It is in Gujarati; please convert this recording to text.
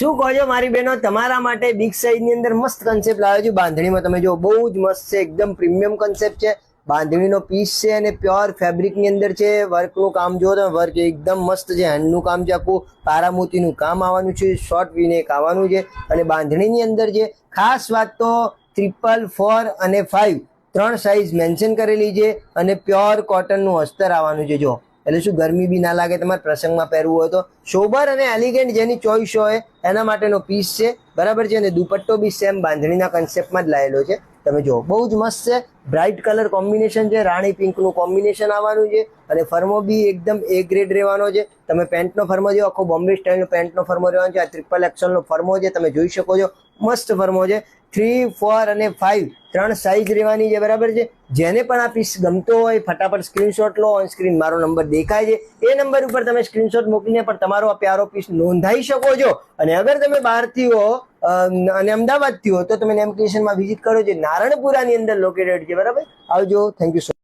શું કહો છો મારી બહેનો, તમારા માટે બિગ સાઇઝ ની અંદર મસ્ત કન્સેપ્ટ લાવ્યો છું બાંધણીમાં. તમે જો બહુ જ મસ્ત છે, એકદમ પ્રીમિયમ કન્સેપ્ટ છે. બાંધણીનો પીસ છે અને પ્યોર ફેબ્રિક ની અંદર છે. વર્કનું કામ જો તમે, વર્ક એકદમ મસ્ત છે. હેન્ડનું કામ છે, આખું પારામોતીનું કામ આવવાનું છે, શોર્ટ વીનેક આવવાનું છે. અને બાંધણીની અંદર જે ખાસ વાત તો 3, 4 અને 5 3 સાઇઝ મેન્શન કરેલી છે. અને પ્યોર કોટનનું અસ્તર આવવાનું છે. જો એટલે શું ગરમી બી ના લાગે, તમારે પ્રસંગમાં પહેરવું હોય તો સોબર અને એલિગન્ટ જેની ચોઈસ હોય એના માટેનો પીસ છે, બરાબર છે. અને દુપટ્ટો બી સેમ બાંધણીના કન્સેપ્ટમાં જ લાયેલો છે. તમે જો બહુ જ મસ્ત છે, બ્રાઇટ કલર કોમ્બિનેશન છે, રાણી પિંકનું કોમ્બિનેશન આવવાનું છે. અને ફર્મો બી એકદમ એ ગ્રેડ રહેવાનો છે. તમે પેન્ટનો ફર્મો જો આખો બોમ્બે સ્ટાઇલનો પેન્ટનો ફર્મો રહેવાનો છે. આ XXL નો ફર્મો છે, તમે જોઈ શકો છો, મસ્ત ફર્મો છે. 3, 4 અને 5 3 સાઇઝ રહેવાની છે, બરાબર છે. જેને પણ આ પીસ ગમતો હોય ફટાફટ સ્ક્રીનશોટ લો. ઓન સ્ક્રીન મારો નંબર દેખાય છે, એ નંબર ઉપર તમે સ્ક્રીનશોટ મોકલીને પણ તમારો આ પ્યારો પીસ નોંધાઈ શકો છો. અને અગર તમે બહારથી હો અને અમદાવાદથી હો તો તમે નેમ ક્રિએશનમાં વિઝિટ કરો છો, નારણપુરાની અંદર લોકેટેડ છે, બરાબર. આવજો, થેન્ક યુ સો મચ.